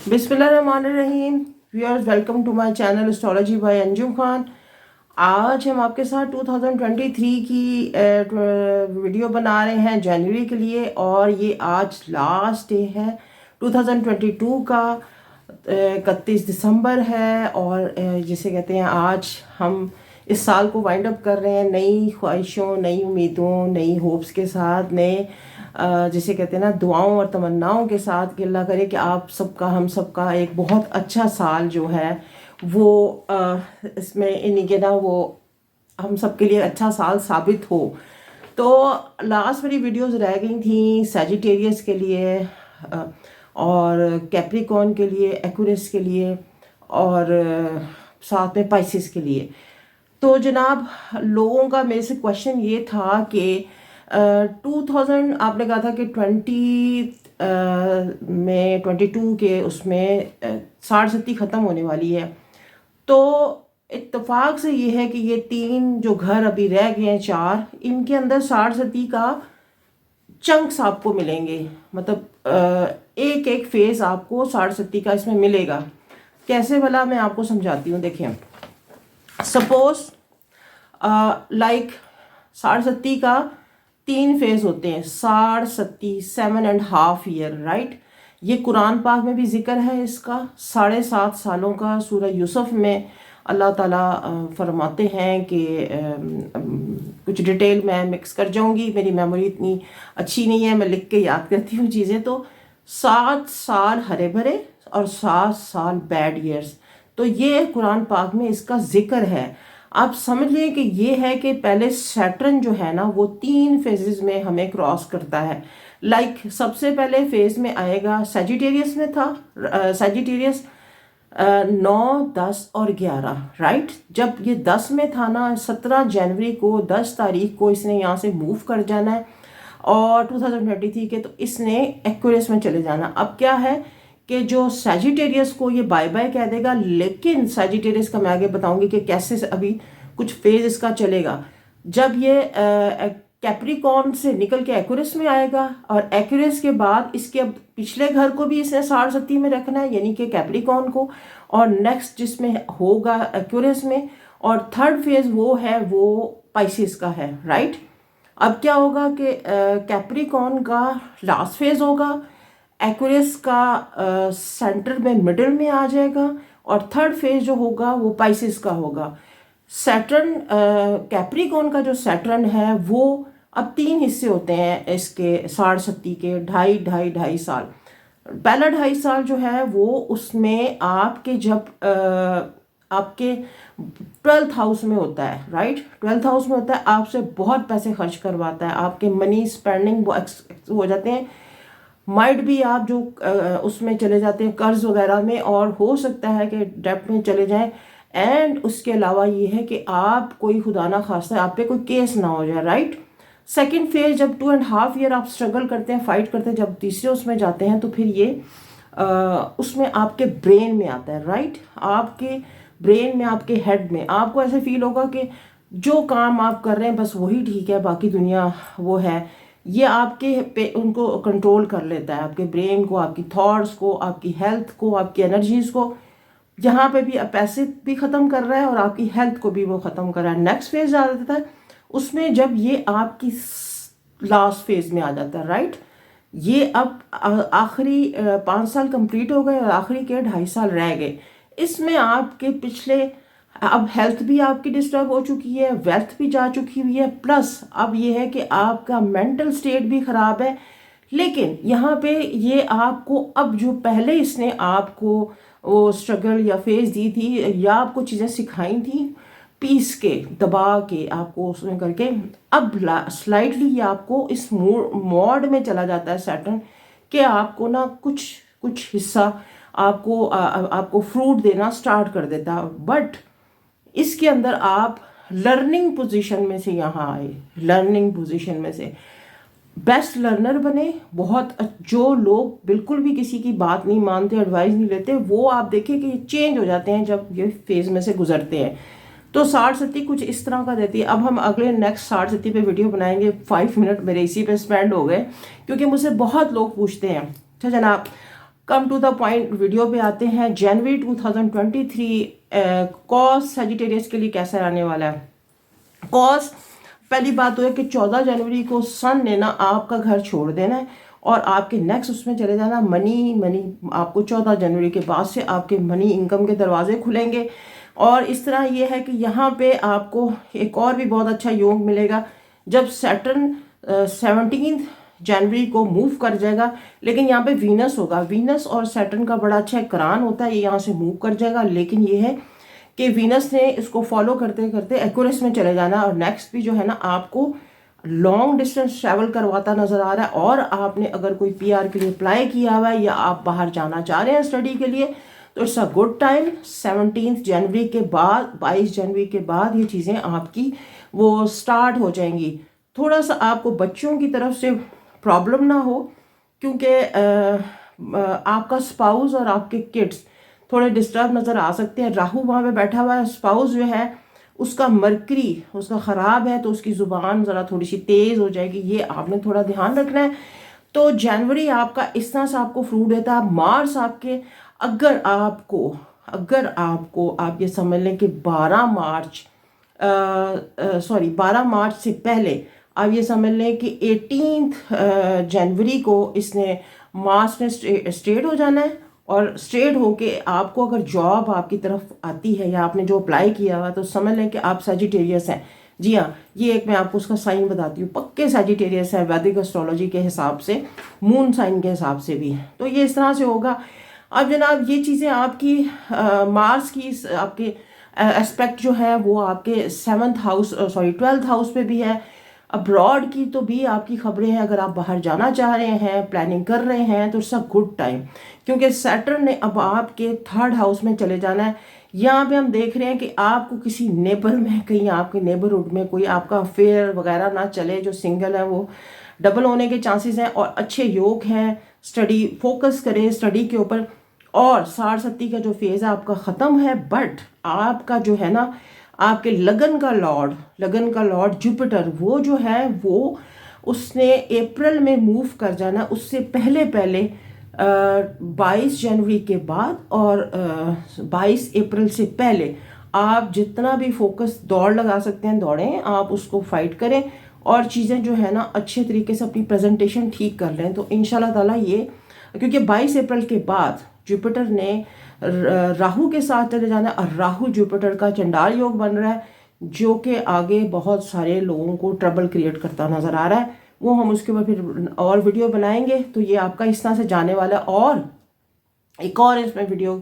बिस्मिल्लाहिर्रहमानिर्रहीम। Viewers, welcome to my channel astrology by Anjum Khan. आज हम आपके साथ 2023 की वीडियो बना रहे हैं जनवरी के लिए, और ये आज लास्ट डे है 2022 का। 31 दिसंबर है, और जिसे कहते हैं आज हम इस साल को वाइंड अप कर रहे हैं नई ख्वाहिशों, नई उम्मीदों, नई होप्स के साथ, नए जिसे कहते हैं ना दुआओं और तमन्नाओं के साथ कि अल्लाह करे कि आप सबका, हम सबका एक बहुत अच्छा साल जो है वो इसमें इन्हीं के ना वो हम सब के लिए अच्छा साल साबित हो। तो लास्ट मेरी वीडियोस रह गई थी सैजिटेरियस के लिए, और कैप्रिकॉर्न के लिए, एक्वेरियस के लिए, और साथ में पाइसिस के लिए। तो जनाब, लोगों का मेरे से क्वेश्चन ये था कि 2000 आपने कहा था कि 22 के उसमें साढ़ सत्ती ख़त्म होने वाली है। तो इत्तेफाक से ये है कि ये 3 जो घर अभी रह गए हैं, 4, इनके अंदर साढ़ सत्ती का चंक्स आपको मिलेंगे। मतलब एक एक फेज आपको साढ़ सत्ती का इसमें मिलेगा। कैसे भला, मैं आपको समझाती हूँ। देखें, सपोज लाइक साढ़ सत्ती का 3 फेज होते हैं। साढ़ सत्ती 7.5 ईयर, राइट। ये कुरान पाक में भी जिक्र है इसका। 7.5 सालों का सूरह यूसुफ में अल्लाह ताला फरमाते हैं कि कुछ डिटेल मैं मिक्स कर जाऊंगी, मेरी मेमोरी इतनी अच्छी नहीं है, मैं लिख के याद करती हूँ चीज़ें। तो 7 साल हरे भरे और 7 साल बैड ईयर्स, तो ये कुरान पाक में इसका जिक्र है। आप समझ लें कि ये है कि पहले सैटर्न जो है ना वो 3 फेजेस में हमें क्रॉस करता है। लाइक सबसे पहले फेज में आएगा, सैजिटेरियस में था, सैजिटेरियस 9, 10 और 11, राइट। जब ये 10 में था ना, 17 जनवरी को, 10 तारीख को इसने यहाँ से मूव कर जाना है, और 2023 के तो इसने एक्वेरियस में चले जाना। अब क्या है कि जो सैजिटेरियस को ये बाय बाय कह देगा, लेकिन सैजिटेरियस का मैं आगे बताऊंगी कि कैसे अभी कुछ फेज इसका चलेगा। जब ये कैप्रिकॉर्न से निकल के एक्वेरियस में आएगा, और एक्वेरियस के बाद इसके अब पिछले घर को भी इसने साढ़ सत्ती में रखना है, यानी कि कैप्रिकॉर्न को, और नेक्स्ट जिसमें होगा एक्वेरियस में, और थर्ड फेज वो है वो पाइसिस का है, राइट। अब क्या होगा कि कैप्रिकॉर्न का लास्ट फेज होगा, एक्वेरियस का सेंटर में मिडिल में आ जाएगा, और थर्ड फेज जो होगा वो पाइसिस का होगा। सैटर्न कैप्रिकॉर्न का जो सैटर्न है वो अब 3 हिस्से होते हैं इसके साढ़ सत्ती के, ढाई साल। पहला 2.5 साल जो है वो उसमें आपके जब आपके 12th हाउस में होता है, राइट। 12th हाउस में होता है, आपसे बहुत पैसे खर्च करवाता है, आपके मनी स्पेंडिंग हो जाते हैं। माइट भी आप जो उसमें चले जाते हैं कर्ज वगैरह में, और हो सकता है कि डेप्ट में चले जाएं। एंड उसके अलावा ये है कि आप कोई खुदा ना खास्ता आप पे कोई केस ना हो जाए, राइट। सेकंड फेज जब 2.5 ईयर आप स्ट्रगल करते हैं, फाइट करते हैं, जब तीसरे उसमें जाते हैं तो फिर ये उसमें आपके ब्रेन में आता है, राइट। आपके ब्रेन में, आपके हेड में आपको ऐसे फील होगा कि जो काम आप कर रहे हैं बस वही ठीक है, बाकी दुनिया वो है। ये आपके पे उनको कंट्रोल कर लेता है, आपके ब्रेन को, आपकी थॉट्स को, आपकी हेल्थ को, आपकी एनर्जीज को। जहाँ पे भी पैसे भी ख़त्म कर रहा है और आपकी हेल्थ को भी वो ख़त्म कर रहा है। नेक्स्ट फेज आ जाता है उसमें, जब ये आपकी लास्ट फेज में आ जाता है, राइट। ये अब आखिरी 5 साल कंप्लीट हो गए और आखिरी के 2.5 साल रह गए। इसमें आपके पिछले, अब हेल्थ भी आपकी डिस्टर्ब हो चुकी है, वेल्थ भी जा चुकी हुई है, प्लस अब ये है कि आपका मेंटल स्टेट भी ख़राब है। लेकिन यहाँ पे ये आपको अब जो पहले इसने आपको वो स्ट्रगल या फेज दी थी, या आपको चीज़ें सिखाई थी पीस के, दबा के, आपको उसमें करके, अब स्लाइटली ये आपको इस मोड में चला जाता है सैटर्न, कि आपको ना कुछ कुछ हिस्सा आपको फ्रूट देना स्टार्ट कर देता है। बट इसके अंदर आप लर्निंग पोजीशन में से यहाँ आए, लर्निंग पोजीशन में से बेस्ट लर्नर बने। बहुत जो लोग बिल्कुल भी किसी की बात नहीं मानते, एडवाइस नहीं लेते, वो आप देखें कि चेंज हो जाते हैं जब ये फेज में से गुजरते हैं। तो साढ़ सत्ती कुछ इस तरह का देती है। अब हम अगले नेक्स्ट साढ़ सत्ती पे वीडियो बनाएंगे। 5 मिनट मेरे इसी पे स्पेंड हो गए, क्योंकि मुझसे बहुत लोग पूछते हैं। अच्छा जनाब, come to the point video पे आते हैं। जनवरी 2023 कॉस सेजिटेरियस के लिए कैसा रहने वाला है। कॉस पहली बात तो है कि 14 जनवरी को सन ने ना आपका घर छोड़ देना है और आपके नेक्स्ट उसमें चले जाना। मनी आपको 14 जनवरी के बाद से आपके मनी इनकम के दरवाजे खुलेंगे। और इस तरह ये है कि यहाँ पे आपको एक और भी बहुत अच्छा योग मिलेगा जब सैटर्न 17 जनवरी को मूव कर जाएगा। लेकिन यहाँ पे वीनस होगा, वीनस और सैटर्न का बड़ा अच्छा करान होता है, ये यहाँ से मूव कर जाएगा। लेकिन ये है कि वीनस ने इसको फॉलो करते करते एक्वेरियस में चले जाना और नेक्स्ट भी जो है ना आपको लॉन्ग डिस्टेंस ट्रैवल करवाता नजर आ रहा है। और आपने अगर कोई पीआर के लिए अप्लाई किया हुआ है या आप बाहर जाना चाह रहे हैं स्टडी के लिए तो इट्स अ गुड टाइम। 17 जनवरी के बाद 22 जनवरी के बाद ये चीज़ें आपकी वो स्टार्ट हो जाएंगी। थोड़ा सा आपको बच्चों की तरफ से प्रॉब्लम ना हो क्योंकि आपका स्पाउस और आपके किड्स थोड़े डिस्टर्ब नज़र आ सकते हैं। राहु वहाँ पे बैठा हुआ है, स्पाउस जो है उसका मरकरी उसका ख़राब है तो उसकी ज़ुबान ज़रा थोड़ी सी तेज़ हो जाएगी, ये आपने थोड़ा ध्यान रखना है। तो जनवरी आपका इस तरह से आपको फ्रूट देता है। मार्च आपके अगर आपको आप ये समझ लें कि 12 मार्च से पहले आप ये समझ लें कि 18 जनवरी को इसने मार्च ने स्ट्रेट हो जाना है। और स्ट्रेट होके आपको अगर जॉब आपकी तरफ आती है या आपने जो अप्लाई किया हुआ तो समझ लें कि आप सेजिटेरियस हैं। जी हाँ, ये एक मैं आपको उसका साइन बताती हूँ, पक्के सेजिटेरियस है वैदिक एस्ट्रोलॉजी के हिसाब से, मून साइन के हिसाब से भी। तो ये इस तरह से होगा। अब जनाब ये चीज़ें आपकी मार्स की आपके एस्पेक्ट जो है वो आपके 12th हाउस पे भी है। अब्रॉड की तो भी आपकी खबरें हैं, अगर आप बाहर जाना चाह रहे हैं, प्लानिंग कर रहे हैं तो इट्स अ गुड टाइम क्योंकि सैटर्न ने अब आपके 3rd हाउस में चले जाना है। यहाँ पे हम देख रहे हैं कि आपको किसी नेबर में, कहीं आपके नेबरहुड में कोई आपका अफेयर वगैरह ना चले। जो सिंगल है वो डबल होने के चांसेस हैं और अच्छे योग हैं। स्टडी फोकस करें स्टडी के ऊपर। और 60 का जो फेज़ है आपका ख़त्म है, बट आपका जो है ना आपके लगन का लॉर्ड जुपिटर वो जो है वो उसने अप्रैल में मूव कर जाना। उससे पहले 22 जनवरी के बाद और 22 अप्रैल से पहले आप जितना भी फोकस दौड़ लगा सकते हैं दौड़ें, आप उसको फाइट करें और चीज़ें जो है ना अच्छे तरीके से अपनी प्रेजेंटेशन ठीक कर लें। तो इंशाल्लाह ताला ये, क्योंकि 22 अप्रैल के बाद जुपिटर ने राहु के साथ चले जाना और राहु जुपिटर का चंडाल योग बन रहा है जो कि आगे बहुत सारे लोगों को ट्रबल क्रिएट करता नजर आ रहा है। वो हम उसके ऊपर फिर और वीडियो बनाएंगे। तो ये आपका इस तरह से जाने वाला है। और एक और इसमें वीडियो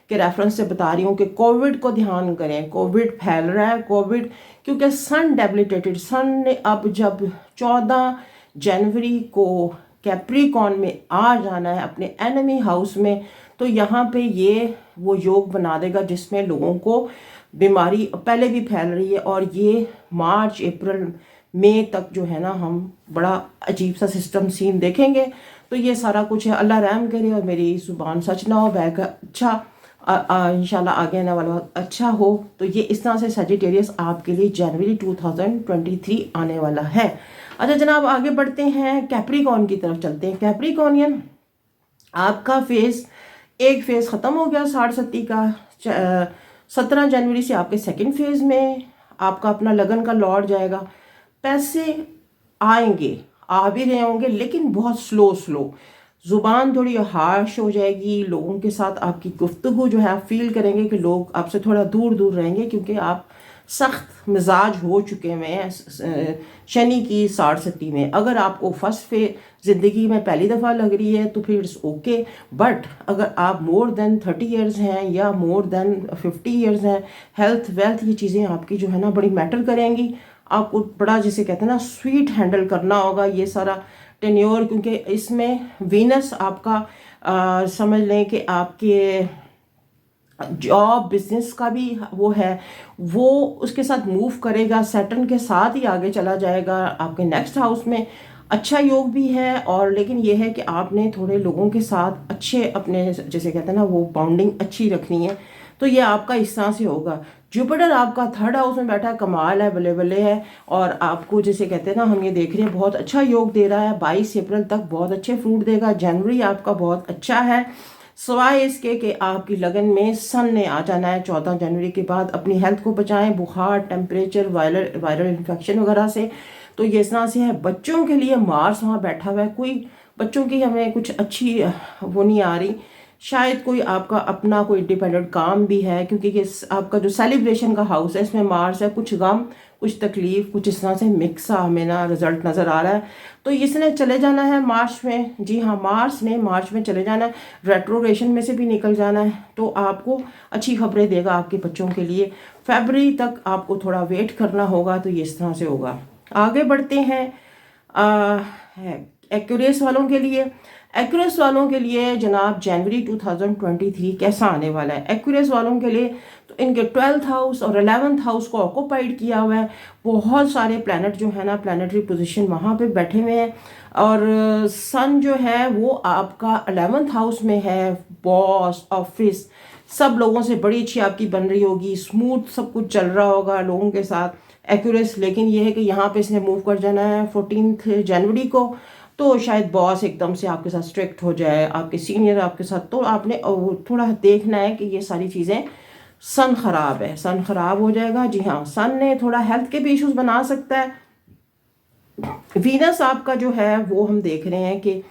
के रेफरेंस से बता रही हूँ कि कोविड को ध्यान करें, कोविड फैल रहा है। कोविड क्योंकि सन डेबिलिटेटेड, सन ने अब जब 14 जनवरी को कैप्रिकॉन में आ जाना है अपने एनिमी हाउस में, तो यहाँ पे ये वो योग बना देगा जिसमें लोगों को बीमारी पहले भी फैल रही है। और ये मार्च अप्रैल मई तक जो है ना हम बड़ा अजीब सा सिस्टम सीन देखेंगे। तो ये सारा कुछ है, अल्लाह रहम करे और मेरी जुबान सच ना हो, बैग अच्छा इंशाल्लाह आगे आने वाला अच्छा हो। तो ये इस तरह से सेजिटेरियस आपके लिए जनवरी 2023 आने वाला है। अच्छा जनाब आगे बढ़ते हैं, कैप्रिकॉन की तरफ चलते हैं। कैप्रिकॉनियन आपका एक फेज़ ख़त्म हो गया 60 का। 17 जनवरी से आपके सेकंड फेज़ में आपका अपना लगन का लौट जाएगा। पैसे आएंगे, आ भी रहे होंगे लेकिन बहुत स्लो। ज़ुबान थोड़ी हार्श हो जाएगी, लोगों के साथ आपकी गुफ्तगू जो है आप फील करेंगे कि लोग आपसे थोड़ा दूर रहेंगे क्योंकि आप सख्त मिजाज हो चुके हैं शनि की 60 में। अगर आपको फर्स्ट फेज ज़िंदगी में पहली दफ़ा लग रही है तो फिर इट्स ओके। बट अगर आप मोर देन 30 ईयर्स हैं या मोर देन 50 ईयर्स हैं, हेल्थ वेल्थ ये चीज़ें आपकी जो है ना बड़ी मैटर करेंगी। आपको बड़ा जिसे कहते हैं ना स्वीट हैंडल करना होगा ये सारा टेन्योर, क्योंकि इसमें वीनस आपका समझ लें कि आपके जॉब बिजनेस का भी वो है, वो उसके साथ मूव करेगा, सैटर्न के साथ ही आगे चला जाएगा आपके नेक्स्ट हाउस में। अच्छा योग भी है और लेकिन ये है कि आपने थोड़े लोगों के साथ अच्छे अपने जैसे कहते हैं ना वो बाउंडिंग अच्छी रखनी है। तो ये आपका इस तरह से होगा। जुपिटर आपका 3rd हाउस में बैठा है, कमाल है, बल्ले बल्ले है। और आपको जैसे कहते हैं ना हम ये देख रहे हैं बहुत अच्छा योग दे रहा है। 22 अप्रैल तक बहुत अच्छे फ्रूट देगा। जनवरी आपका बहुत अच्छा है। सिवाय इसके कि आपकी लगन में सन ने आ जाना है 14 जनवरी के बाद। अपनी हेल्थ को बचाएं बुखार, टेम्परेचर, वायरल इन्फेक्शन वगैरह से। तो ये इस तरह से है। बच्चों के लिए मार्स वहाँ बैठा हुआ है, कोई बच्चों की हमें कुछ अच्छी वो नहीं आ रही। शायद कोई आपका अपना कोई डिपेंडेंट काम भी है, क्योंकि ये आपका जो सेलिब्रेशन का हाउस है इसमें मार्स है। कुछ गम, कुछ तकलीफ, कुछ इस तरह से मिक्स सा हमें ना रिजल्ट नज़र आ रहा है। तो इसने चले जाना है मार्च में। जी हाँ, मार्स ने मार्च में चले जाना है, रेट्रोग्रेशन में से भी निकल जाना है। तो आपको अच्छी खबरें देगा आपके बच्चों के लिए। फरवरी तक आपको थोड़ा वेट करना होगा। तो ये इस तरह से होगा। आगे बढ़ते हैं एक्यूरेस वालों के लिए। एक्यूरेस वालों के लिए जनाब जनवरी 2023 कैसा आने वाला है। एक्यूरेस वालों के लिए तो इनके 12th हाउस और 11th हाउस को ऑक्यूपाइड किया हुआ है। बहुत सारे प्लैनेट जो है ना, प्लैनेटरी पोजीशन वहाँ पे बैठे हुए हैं। और सन जो है वो आपका 11th हाउस में है। बॉस, ऑफिस, सब लोगों से बड़ी अच्छी आपकी बन रही होगी, स्मूथ सब कुछ चल रहा होगा लोगों के साथ। एक्यूरेस, लेकिन ये है कि यहाँ पे इसने मूव कर जाना है 14 जनवरी को। तो शायद बॉस एकदम से आपके साथ स्ट्रिक्ट हो जाए, आपके सीनियर आपके साथ। तो आपने थोड़ा देखना है कि ये सारी चीज़ें, सन खराब है, सन खराब हो जाएगा। जी हाँ, सन ने थोड़ा हेल्थ के भी इश्यूज बना सकता है। वीनस आपका जो है वो हम देख रहे हैं कि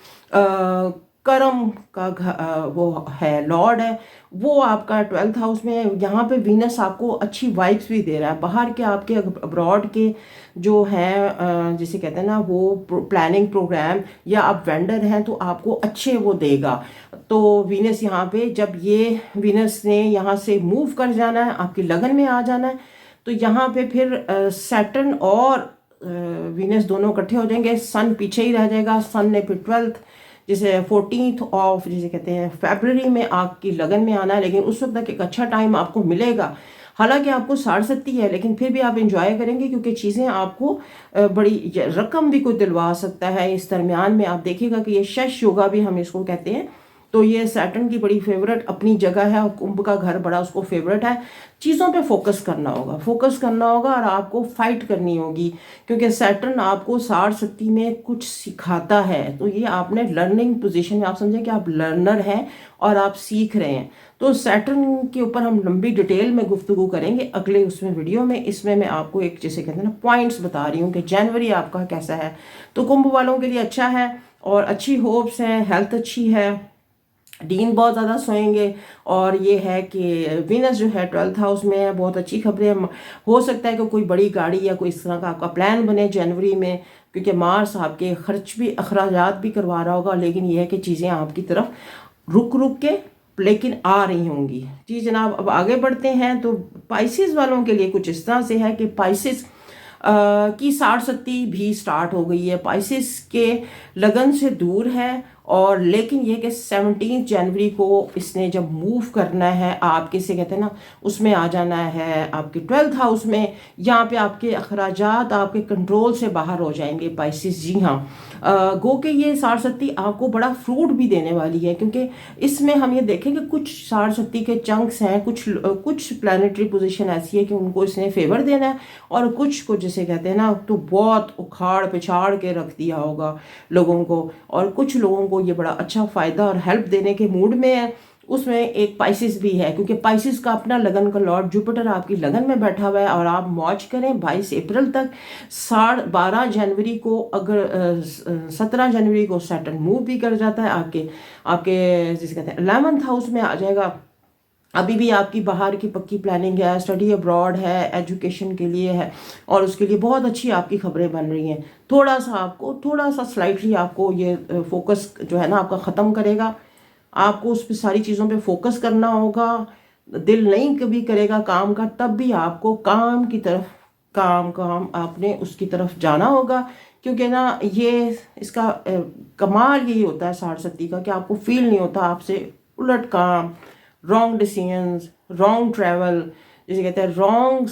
कर्म का वो है, लॉर्ड है, वो आपका 12th हाउस में है। यहाँ पे वीनस आपको अच्छी वाइब्स भी दे रहा है। बाहर के आपके अब्रॉड के जो हैं, जिसे कहते हैं ना, वो प्लानिंग प्रोग्राम, या आप वेंडर हैं तो आपको अच्छे वो देगा। तो वीनस यहाँ पे, जब ये वीनस ने यहाँ से मूव कर जाना है, आपकी लगन में आ जाना है, तो यहाँ पे फिर सैटर्न और वीनस दोनों इकट्ठे हो जाएंगे। सन पीछे ही रह जाएगा। सन ने फिर 12th, जिसे 14th ऑफ जिसे कहते हैं फरवरी में आपकी लगन में आना है। लेकिन उस वक्त तक एक अच्छा टाइम आपको मिलेगा। हालांकि आपको 60 है, लेकिन फिर भी आप इंजॉय करेंगे, क्योंकि चीज़ें आपको बड़ी रकम भी कोई दिलवा सकता है इस दरमियान में। आप देखिएगा कि ये शश योगा भी हम इसको कहते हैं। तो ये सैटर्न की बड़ी फेवरेट अपनी जगह है, और कुंभ का घर बड़ा उसको फेवरेट है। चीज़ों पे फोकस करना होगा, फोकस करना होगा, और आपको फाइट करनी होगी, क्योंकि सैटर्न आपको 60 में कुछ सिखाता है। तो ये आपने लर्निंग पोजीशन में, आप समझें कि आप लर्नर हैं और आप सीख रहे हैं। तो सैटर्न के ऊपर हम लंबी डिटेल में गुफ्तगू करेंगे अगले उसमें वीडियो में। इसमें मैं आपको एक, जैसे कहते हैं ना, पॉइंट्स बता रही हूँ कि जनवरी आपका कैसा है। तो कुंभ वालों के लिए अच्छा है और अच्छी होप्स हैं, हेल्थ अच्छी है, डीन बहुत ज़्यादा सोएंगे। और ये है कि वीनस जो है 12th हाउस में है। बहुत अच्छी खबरें, हो सकता है कि कोई बड़ी गाड़ी या कोई इस तरह का आपका प्लान बने जनवरी में, क्योंकि मार्स आपके खर्च भी, अखराजात भी करवा रहा होगा। लेकिन यह है कि चीज़ें आपकी तरफ रुक रुक के लेकिन आ रही होंगी। जी जनाब, अब आगे बढ़ते हैं। तो पाइसिस वालों के लिए कुछ इस तरह से है कि पाइसिस की 60 भी स्टार्ट हो गई है। पाइसिस के लगन से दूर है, और लेकिन ये कि 17 जनवरी को इसने जब मूव करना है, आप किसे कहते हैं ना, उसमें आ जाना है आपके 12th हाउस में। यहाँ पे आपके अखराजात आपके कंट्रोल से बाहर हो जाएंगे पाइसिस। जी हाँ, गो के ये 60 आपको बड़ा फ्रूट भी देने वाली है, क्योंकि इसमें हम ये देखें कि कुछ 60 के चंक्स हैं, कुछ प्लानिटरी पोजीशन ऐसी है कि उनको इसने फेवर देना है, और कुछ को जिसे कहते हैं ना, तो बहुत उखाड़ पिछाड़ के रख दिया होगा लोगों को। और कुछ लोगों को ये बड़ा अच्छा फ़ायदा और हेल्प देने के मूड में है। उसमें एक पाइसिस भी है, क्योंकि पाइसिस का अपना लगन का लॉर्ड जुपिटर आपकी लगन में बैठा हुआ है। और आप मौज करें 22 अप्रैल तक। 12 जनवरी को, अगर 17 जनवरी को सैटर्न मूव भी कर जाता है, आपके आपके जिसे कहते हैं 11th हाउस में आ जाएगा। अभी भी आपकी बाहर की पक्की प्लानिंग है, स्टडी अब्रॉड है, एजुकेशन के लिए है, और उसके लिए बहुत अच्छी आपकी खबरें बन रही हैं। थोड़ा सा स्लाइटली आपको ये फोकस जो है ना आपका ख़त्म करेगा। आपको उस पर सारी चीज़ों पे फोकस करना होगा। दिल नहीं कभी करेगा काम का, तब भी आपको काम की तरफ, काम आपने उसकी तरफ जाना होगा। क्योंकि ना ये इसका कमाल यही होता है 60 का, कि आपको फील नहीं होता आपसे उलट काम, रॉन्ग डिसीजंस, रॉन्ग ट्रैवल, जैसे कहते हैं रॉन्ग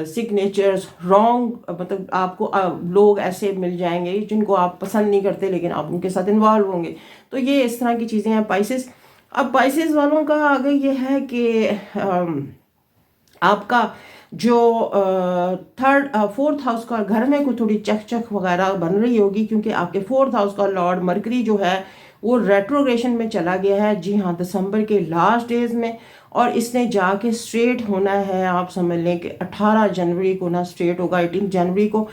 सिग्नेचर्स, रॉन्ग, मतलब आपको लोग ऐसे मिल जाएंगे जिनको आप पसंद नहीं करते, लेकिन आप उनके साथ इन्वॉल्व होंगे। तो ये इस तरह की चीज़ें हैं पाइसेस। अब पाइसेस वालों का आगे ये है कि आपका जो 4th हाउस का घर में कोई थोड़ी चक चक वगैरह बन रही होगी, क्योंकि आपके 4th हाउस का लॉर्ड मरकरी जो है वो रेट्रोग्रेशन में चला गया है। जी हाँ, दिसंबर के लास्ट डेज में, और इसने जाके स्ट्रेट होना है, आप समझ लें कि 18 जनवरी को ना स्ट्रेट होगा, 18 जनवरी को।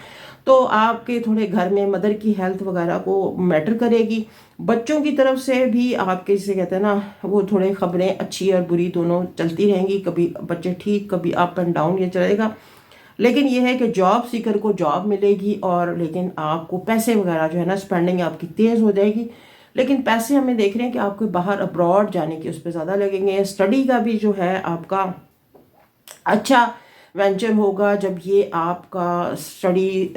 तो आपके थोड़े घर में मदर की हेल्थ वगैरह को मैटर करेगी। बच्चों की तरफ से भी आपके जिसे कहते हैं ना, वो थोड़े खबरें अच्छी और बुरी दोनों चलती रहेंगी, कभी बच्चे ठीक, कभी अप एंड डाउन ये चलेगा। लेकिन ये है कि जॉब सीकर को जॉब मिलेगी, और लेकिन आपको पैसे वगैरह जो है ना, स्पेंडिंग आपकी तेज़ हो जाएगी। लेकिन पैसे हमें देख रहे हैं कि आपको बाहर अब्रॉड जाने की उस पर ज़्यादा लगेंगे। स्टडी का भी जो है आपका अच्छा वेंचर होगा, जब ये आपका स्टडी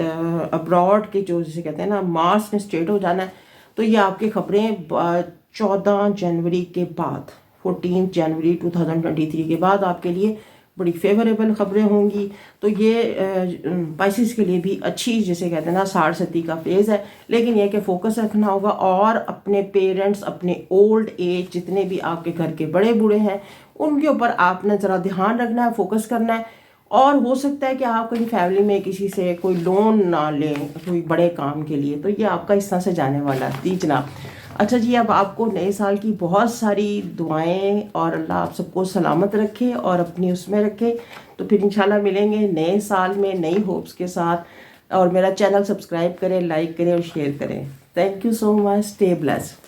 अब्रॉड के जो जिसे कहते हैं ना मार्क्स में स्टेट हो जाना है। तो ये आपकी खबरें 14 जनवरी के बाद, 14 जनवरी 2023 के बाद आपके लिए बड़ी फेवरेबल खबरें होंगी। तो ये पाइसिस के लिए भी अच्छी जिसे कहते हैं ना साढ़ सती का फेज़ है। लेकिन यह कि फोकस रखना होगा, और अपने पेरेंट्स, अपने ओल्ड एज जितने भी आपके घर के बड़े बूढ़े हैं, उनके ऊपर आपने ज़रा ध्यान रखना है, फोकस करना है। और हो सकता है कि आप कहीं फैमिली में किसी से कोई लोन ना लें कोई बड़े काम के लिए, तो ये आपका इस तरह से जाने वाला है। जी जनाब। अच्छा जी, अब आपको नए साल की बहुत सारी दुआएं, और अल्लाह आप सबको सलामत रखे और अपनी उसमें रखे। तो फिर इंशाल्लाह मिलेंगे नए साल में नई होप्स के साथ। और मेरा चैनल सब्सक्राइब करें, लाइक करें और शेयर करें। Thank you so much, stay blessed.